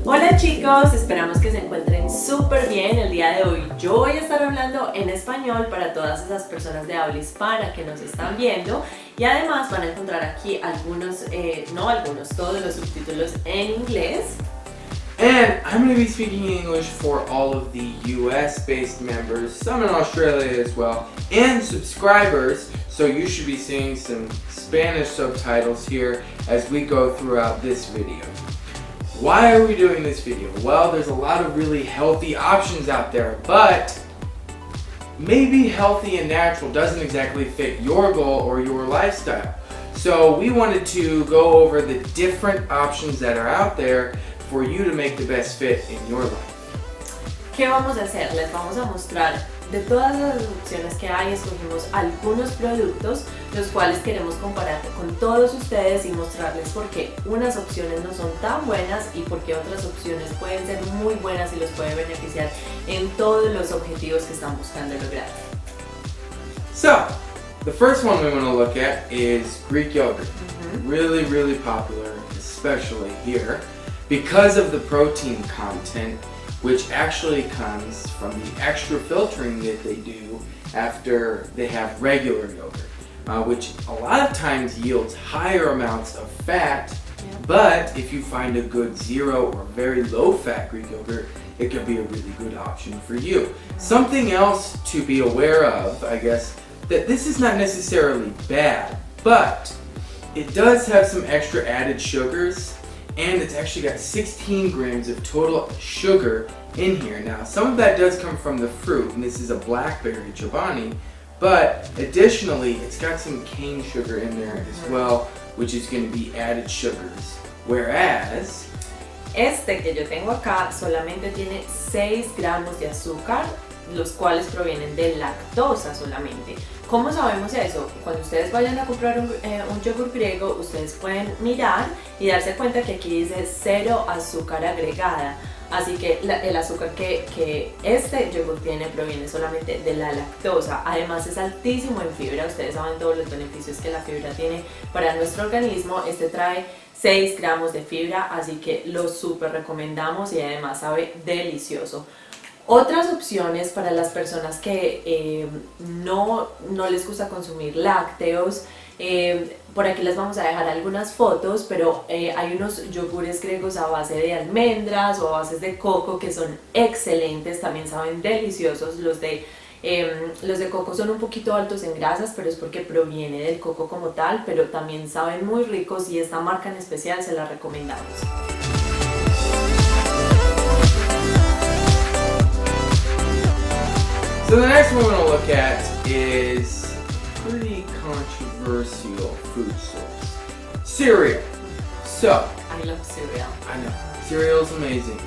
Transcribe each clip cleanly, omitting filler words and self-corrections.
Hola chicos, esperamos que se encuentren súper bien. El día de hoy yo voy a estar hablando en español para todas esas personas de habla hispana que nos están viendo y además van a encontrar aquí todos los subtítulos en inglés. And I'm going to be speaking English for all of the US-based members, some in Australia as well, and subscribers, so you should be seeing some Spanish subtitles here as we go throughout this video. Why are we doing this video? Well, there's a lot of really healthy options out there, but maybe healthy and natural doesn't exactly fit your goal or your lifestyle. So we wanted to go over the different options that are out there for you to make the best fit in your life. ¿Qué vamos a hacer? Les vamos a mostrar de todas las opciones que hay, escogimos algunos productos los cuales queremos comparar con todos ustedes y mostrarles por qué unas opciones no son tan buenas y por qué otras opciones pueden ser muy buenas y los puede beneficiar en todos los objetivos que están buscando lograr. So, the first one we want to look at is Greek yogurt. Really, really popular, especially here, because of the protein content, which actually comes from the extra filtering that they do after they have regular yogurt, which a lot of times yields higher amounts of fat, but if you find a good zero or very low fat Greek yogurt, it can be a really good option for you. Something else to be aware of, I guess, that this is not necessarily bad, but it does have some extra added sugars, and it's actually got 16 grams of total sugar in here. Now, some of that does come from the fruit, and this is a blackberry chobani, but additionally, it's got some cane sugar in there as well, which is going to be added sugars. Whereas, este que yo tengo acá solamente tiene 6 gramos de azúcar, los cuales provienen de lactosa solamente. ¿Cómo sabemos eso? Cuando ustedes vayan a comprar un yogur griego, ustedes pueden mirar y darse cuenta que aquí dice 0 azúcar agregada. Así que el azúcar que este yogur tiene proviene solamente de la lactosa. Además es altísimo en fibra. Ustedes saben todos los beneficios que la fibra tiene para nuestro organismo. Este trae 6 gramos de fibra, así que lo súper recomendamos y además sabe delicioso. Otras opciones para las personas que no les gusta consumir lácteos, por aquí les vamos a dejar algunas fotos, pero hay unos yogures griegos a base de almendras o a base de coco que son excelentes, también saben deliciosos. Los de coco son un poquito altos en grasas, pero es porque proviene del coco como tal, pero también saben muy ricos y esta marca en especial se la recomendamos. so the next one we're going to look at is pretty controversial food source. Cereal. So, I love cereal. I know, cereal is amazing.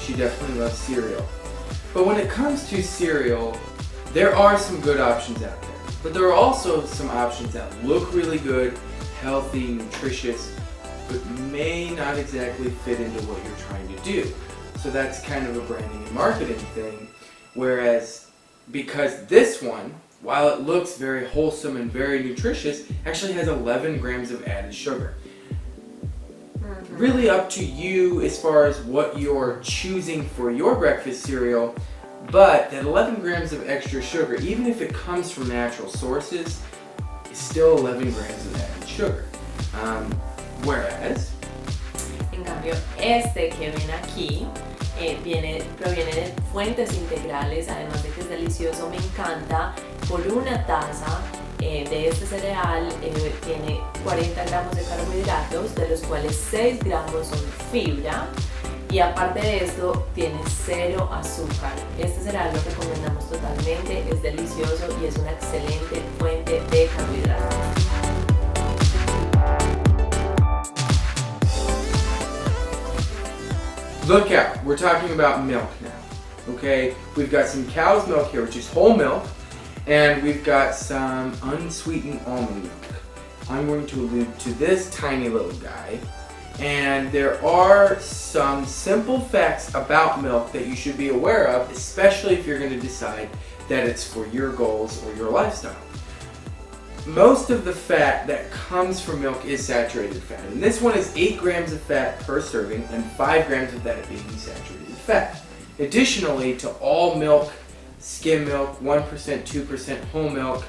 She definitely loves cereal. But when it comes to cereal, there are some good options out there. But there are also some options that look really good, healthy, nutritious, but may not exactly fit into what you're trying to do. So that's kind of a branding and marketing thing. Whereas, because this one, while it looks very wholesome and very nutritious, actually has 11 grams of added sugar. Really up to you as far as what you're choosing for your breakfast cereal, but that 11 grams of extra sugar, even if it comes from natural sources, is still 11 grams of added sugar. Whereas, en cambio, este que ven aquí proviene de fuentes integrales, además de que es delicioso, me encanta. Por una taza de este cereal tiene 40 gramos de carbohidratos, de los cuales 6 gramos son fibra, y aparte de esto tiene 0 azúcar. Este cereal lo recomendamos totalmente, es delicioso y es una excelente fuente de carbohidratos. look out, we're talking about milk now, okay? We've got some cow's milk here, which is whole milk, and we've got some unsweetened almond milk. I'm going to allude to this tiny little guy, and there are some simple facts about milk that you should be aware of, especially if you're going to decide that it's for your goals or your lifestyle. most of the fat that comes from milk is saturated fat. And this one is 8 grams of fat per serving and 5 grams of that being saturated fat. Additionally, to all milk, skim milk, 1%, 2% whole milk,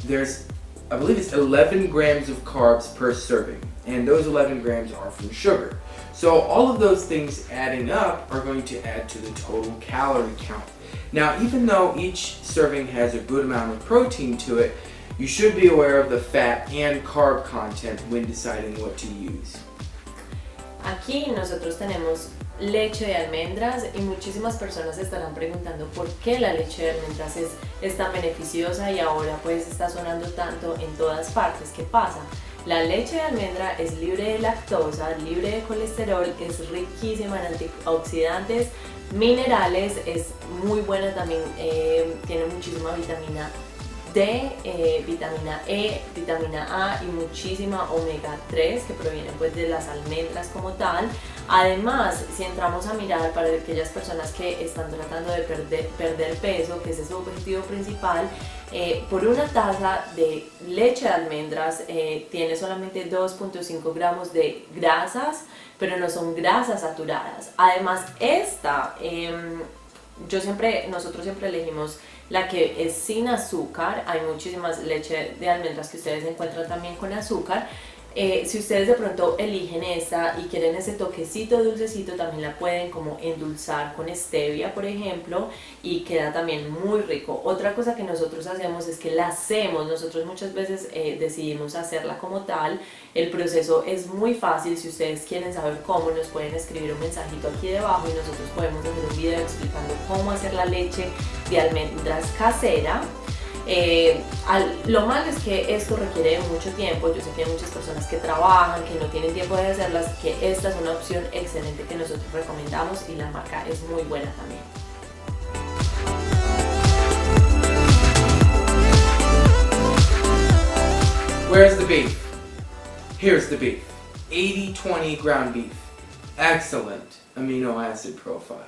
there's, I believe it's 11 grams of carbs per serving. And those 11 grams are from sugar. So all of those things adding up are going to add to the total calorie count. Now, even though each serving has a good amount of protein to it, you should be aware of the fat and carb content when deciding what to use. Aquí nosotros tenemos leche de almendras y muchísimas personas se estarán preguntando por qué la leche de almendras es tan beneficiosa y ahora pues está sonando tanto en todas partes. ¿Qué pasa? La leche de almendra es libre de lactosa, libre de colesterol, es riquísima en antioxidantes, minerales, es muy buena también, tiene muchísima vitamina D, vitamina E, vitamina A y muchísima omega 3 que provienen pues de las almendras como tal. Además, si entramos a mirar para aquellas personas que están tratando de perder peso, que ese es su objetivo principal, por una taza de leche de almendras tiene solamente 2.5 gramos de grasas, pero no son grasas saturadas. Además, nosotros siempre elegimos la que es sin azúcar. Hay muchísimas leche de almendras que ustedes encuentran también con azúcar. Si ustedes de pronto eligen esta y quieren ese toquecito dulcecito, también la pueden como endulzar con stevia, por ejemplo, y queda también muy rico. Otra cosa que nosotros hacemos es que la hacemos, nosotros muchas veces decidimos hacerla como tal. El proceso es muy fácil. Si ustedes quieren saber cómo, nos pueden escribir un mensajito aquí debajo y nosotros podemos hacer un video explicando cómo hacer la leche de almendras casera. Lo malo es que esto requiere mucho tiempo. Yo sé que hay muchas personas que trabajan, que no tienen tiempo de hacerlas, que esta es una opción excelente que nosotros recomendamos y la marca es muy buena también. Where's the beef? Here's the beef. 80-20 ground beef. Excellent amino acid profile.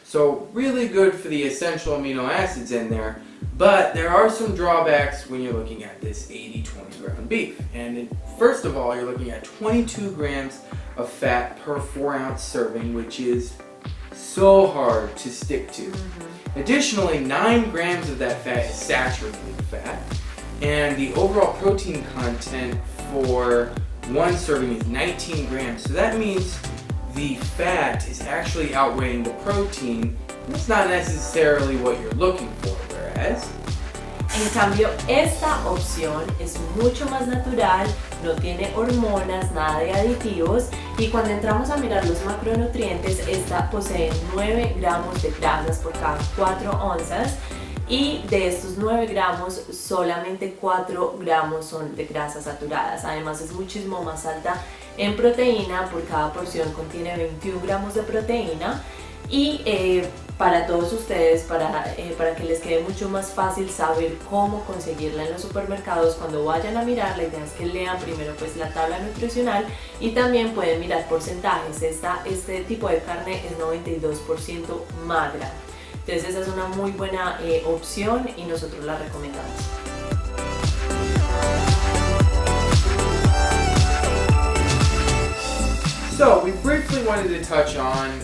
So really good for the essential amino acids in there, but there are some drawbacks when you're looking at this 80-20 ground beef. And first of all, you're looking at 22 grams of fat per 4-ounce serving, which is so hard to stick to. Additionally, 9 grams of that fat is saturated fat, and the overall protein content for one serving is 19 grams. So that means the fat is actually outweighing the protein. That's not necessarily what you're looking for, whereas en cambio, esta opción es mucho más natural, no tiene hormonas, nada de aditivos, y cuando entramos a mirar los macronutrientes, esta posee 9 gramos de grasas por cada 4 onzas, y de estos 9 gramos, solamente 4 gramos son de grasas saturadas. Además, es muchísimo más alta en proteína. Por cada porción contiene 21 gramos de proteína. Y para todos ustedes, para que les quede mucho más fácil saber cómo conseguirla en los supermercados, cuando vayan a mirar, la idea es que lean primero pues la tabla nutricional y también pueden mirar porcentajes. Este tipo de carne es 92% magra. Entonces esa es una muy buena opción y nosotros la recomendamos. So we briefly wanted to touch on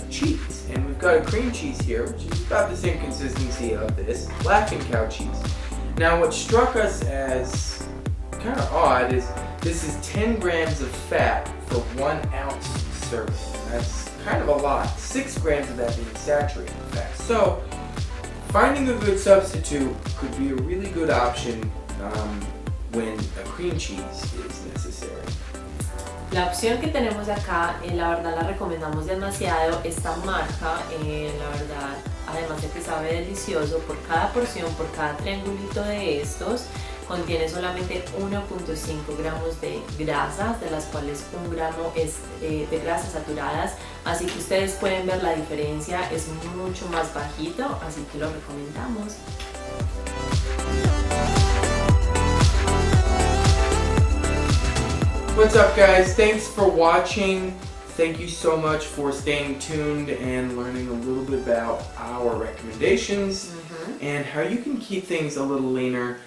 cheese, and we've got a cream cheese here, which is about the same consistency of this Laughing Cow cheese. Now what struck us as kind of odd is this is 10 grams of fat for 1 ounce serving. That's kind of a lot, 6 grams of that being saturated fat. So finding a good substitute could be a really good option when a cream cheese is necessary. La opción que tenemos acá, la verdad la recomendamos demasiado. Esta marca, la verdad, además de que sabe delicioso, por cada porción, por cada triangulito de estos, contiene solamente 1.5 gramos de grasas, de las cuales 1 gramo es de grasas saturadas. Así que ustedes pueden ver la diferencia, es mucho más bajito, así que lo recomendamos. What's up, guys? Thanks for watching. Thank you so much for staying tuned and learning a little bit about our recommendations and how you can keep things a little leaner.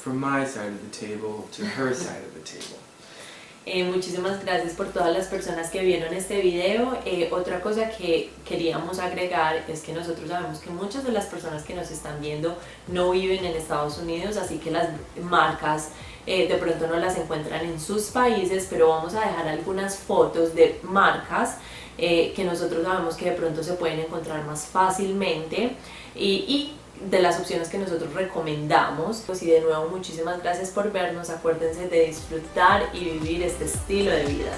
from my side of the table to her side of the table. Muchísimas gracias por todas las personas que vieron este video. Otra cosa que queríamos agregar es que nosotros sabemos que muchas de las personas que nos están viendo no viven en Estados Unidos, así que las marcas de pronto no las encuentran en sus países, pero vamos a dejar algunas fotos de marcas que nosotros sabemos que de pronto se pueden encontrar más fácilmente y de las opciones que nosotros recomendamos. Pues y de nuevo muchísimas gracias por vernos, acuérdense de disfrutar y vivir este estilo de vida.